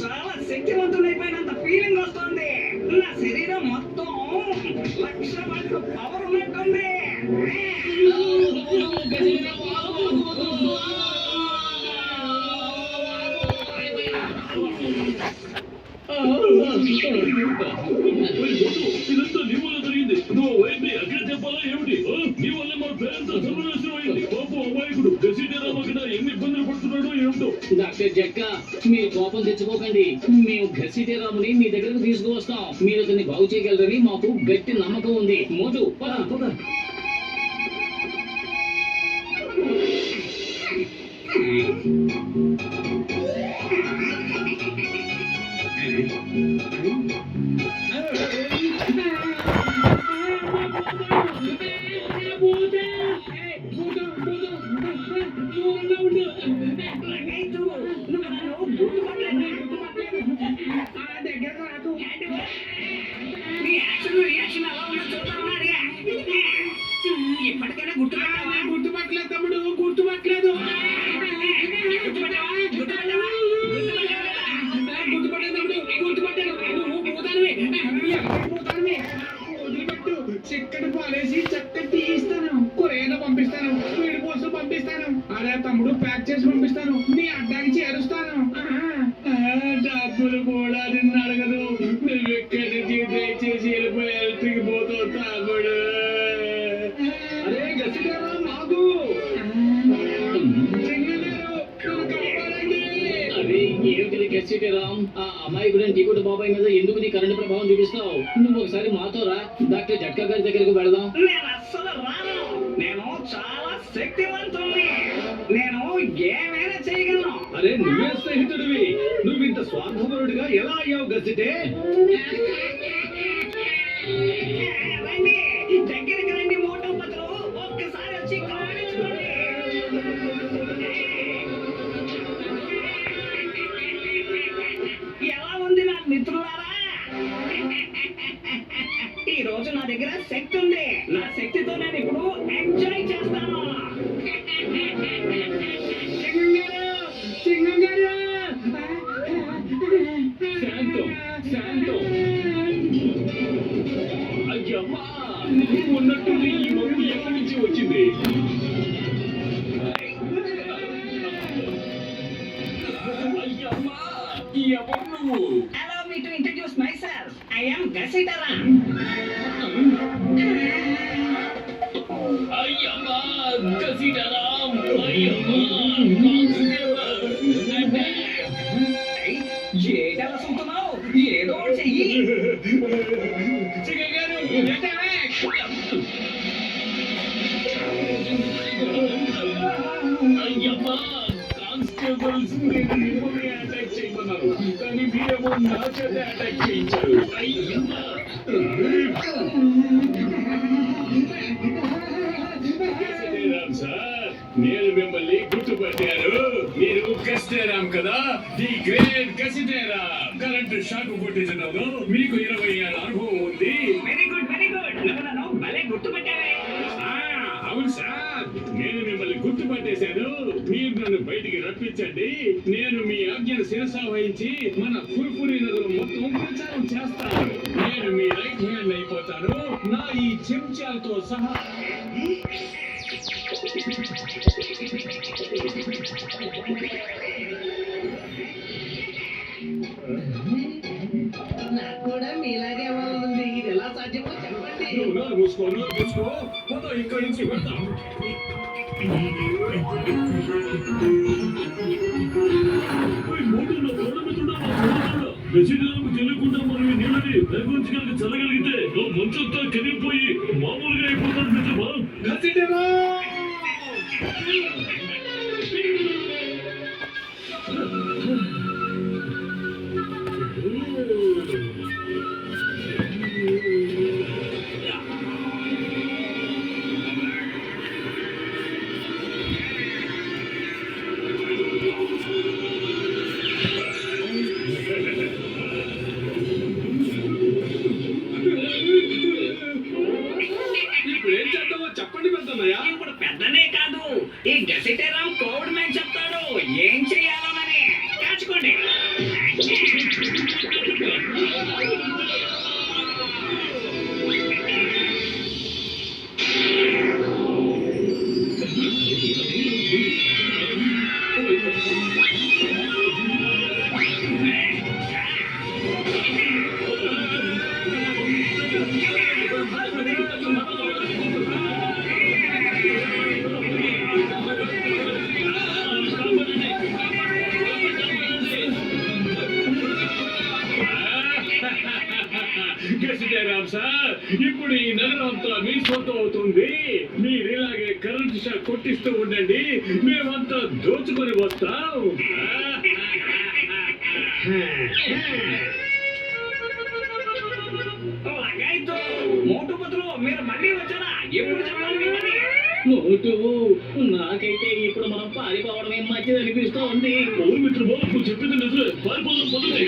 చాలా శక్తివంతులైపోయినంత ఫీలింగ్ వస్తుంది. నా శరీరం మొత్తం 1,00,000 వాట్ల పవర్ ఉన్నట్టుంది. ఇదంతా నీ వల్ల జరిగింది. నువ్వు వైద్యుని ఎక్కడ చెప్పాలా ఏమిటి? నీ వల్ల మా పేరెంట్స్ సర్వనాశనం అయింది. పాపం అమాయకుడు గసిటేరామకిన ఎన్ని ఇబ్బందులు పడుతున్నాడో ఏమిటో. డాక్టర్ జక్క, మీరు కోపం తెచ్చుకోకండి. మేము గసిటేరాముని మీ దగ్గరకు తీసుకువస్తాం. మీరు అతన్ని బాగు చేయగలరని మాకు గట్టి నమ్మకం ఉంది. మోటు పద. ఇప్పటికైనా గుర్తుపట్టలేదు తమ్ముడు, గుర్తుపట్టలేదు. చిక్కటి పాలేసి చక్కటి టీ ఇస్తాను, కొరియర్లో పంపిస్తాను, స్పీడ్ పోస్ట్ పంపిస్తాను. అరే తమ్ముడు, ప్యాక్ చేసి పంపిస్తాను, నీ అడ్డానికి చేరుస్తాను. డబ్బులు కూడా నిన్ను అడగదు. నువ్వు ఎక్కడి నుంచి దయచేసి వెళ్ళిపోయి ఎలక్ట్రిక్ పోతావు తమ్ముడు. అరే గట్టిగా మాకు ఏమిటి గసిటేరామ్? ఆ అమాయకుడైన టీకుడు బాబాయ్ మీద ఎందుకు నీ కరెంటు ప్రభావం చూపిస్తావు? నువ్వు ఒకసారి మాతో రా, డాక్టర్ జట్కా గారి దగ్గరకు వెళదాం. నేను అస్సలు రాను. నేను చాలా శక్తివంతుణ్ణి. నేను ఏమైనా చేయగలను. అరే నువ్వే స్నేహితుడివి, నువ్వు ఇంత స్వార్థపరుడిగా ఎలా అయ్యావు గసిటే? రండి, దగ్గరికి రండి మోటో పత్రు. ఒక్కసారి వచ్చి గమనించుకోండి. ఎలా ఉంది నా మిత్రులారా? ఈ రోజు నా దగ్గర శక్తి ఉంది. నా శక్తితో నేను ఇప్పుడు ఎంజాయ్ చేస్తాను. శాంతం అయ్యమ్మా, ఉన్నట్టు ఈ మబ్బు ఎక్కడి నుంచి వచ్చింది? అయ్యమ్మా, ఎవరు నువ్వు? Allow me to introduce myself. I am Gasitara. అయ్యమ్మా గసిటేరామ్, అయ్యమ్మా ఏటలా చూస్తున్నావు? ఏదో చెయ్యి. చిక్కగారు అయ్యమ్మా, కానిస్టేబుల్స్ మిమ్మల్ని అటాక్ చేయమన్నారు, కానీ మీరేమో నా చేత అటాక్ చేయించారు. అయ్యమ్మా గసిటేరామ్ సార్, నేను మిమ్మల్ని గుర్తుపట్టారు. మీరు గసిటేరామ్ కదా, ది గ్రేట్ గసిటేరామ్. కరెంటు షాక్ కొట్టించడంలో మీకు 20 ఏళ్ల అనుభవం ఉంది. Very good, very good. నువ్వు నన్ను భలే గుర్తుపెట్టావే. అవును సార్, నేను మిమ్మల్ని గుర్తుపట్టేశాను. మీరు నన్ను బయటికి రప్పించండి. నేను మీ ఆజ్ఞను శిరసా వహించి మన ఫుర్ఫురి నగరం మొత్తం ప్రచారం చేస్తాను. నేను మీ రైట్ హ్యాండ్ అయిపోతాను, నా ఈ చెంచాలతో సహా. నాకు కూడా మీలాగే ఉంది. ఇది ఎలా సాధ్యమో చెప్పండి. నువ్వు నోరు మూసుకో, పోతా ఇక్కడి నుంచి వెళ్తాం. మూడులో గసిరాము తెలియకుండా మనం ఈ నీళ్ళని దగ్గరించి కనుక చల్లగలిగితే ఆ మంచంతా కరిగిపోయి మామూలుగా అయిపోతాడు మిత్రమా. ఘసిటరా ఇప్పుడు ఏం చేద్దామో చెప్పండి పెద్దన్నయ్య. ఇప్పుడు పెద్దనే కాదు, ఈ గసిటేరాం కోవిడ్ మ్యాన్ చెప్తాడు ఏం చెయ్యాలోనని. కాచుకోండి. గసిటేరాం సార్, ఇప్పుడు ఈ నగరం అంతా మీ సొంతం అవుతుంది. మీరు ఇలాగే కరెంట్ షాక్ కొట్టిస్తూ ఉండండి, మేమంతా దోచుకొని వస్తాం. లగాయితో మోటు పత్రులు మీరు మళ్ళీ వచ్చారా? ఎప్పుడు చెప్పాలి మిమ్మల్ని? మోటు, నాకైతే ఇప్పుడు మనం పారిపోవడమే మంచిది అనిపిస్తోంది. అవును మిత్రమా, నువ్వు చెప్పింది నిజమే. పారిపోదాం పదండి.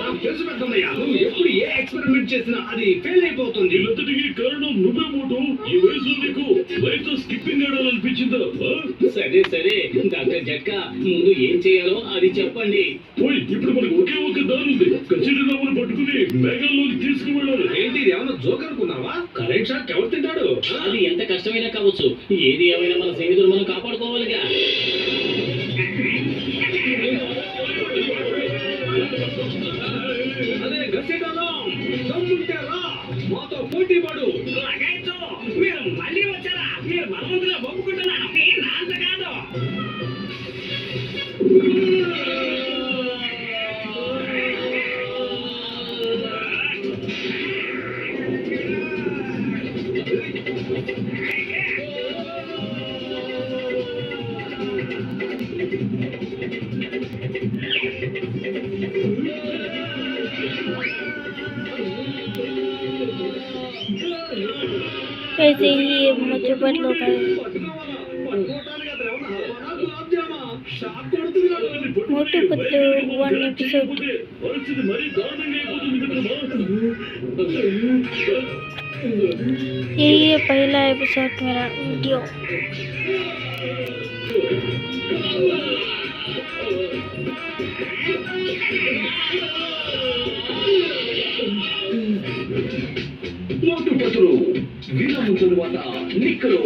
నాకు తెలుసు పెద్దన్నయ్య, నువ్వు ఎప్పుడు ఏ ఎక్స్పెరిమెంట్ చేసినా అది ఫెయిల్ అయిపోతుంది. వీళ్ళంతటికీ కారణం నువ్వే మోటు. ఈ వయసులో నీకు బయట స్కిప్పింగ్ ఆడాలనిపించిందా? సరే సరే డాక్టర్ జట్కా, ముందు ఏం చేయాలో అది చెప్పండి. పోయి ఇప్పుడు మనకు ఒకే ఒక దారి ఉంది. గసిరామును పట్టుకుని మేఘాల్లోకి తీసుకువెళ్ళాలి. ఏంటి ఇది ఏమన్నా జోక్ అనుకున్నావా? కరెంట్ షాక్ ఎవరు తింటాడు? అది ఎంత కష్టమైనా కావచ్చు, ఏది ఏమైనా మన స్నేహితులు మనం కాపాడుకోవాలిగా. అదే ఘసిటలో దమ్ముంటే రా, మాతో పోటీ పడు. లగాయితో మీరు మళ్ళీ వచ్చారా? మీరు బలవంతుగా ఒప్పుకుంటున్నాను, నా అంత కాదు. ऐसे ही ये मुझे बट होता है। పట్టుకోవడానికి అతను ఏమన్నా హల్వానా, గులాబ్ జామా? షాక్ కొడుతున్నాడు. मोटू पतलू 1 एपिसोड। పరిస్థితి మరీ దారుణంగా అయిపోతుంది మిత్రమా. यही है पहला एपिसोड मेरा वीडियो। మోటు పతులు విరామం తరువాత నిక్కలు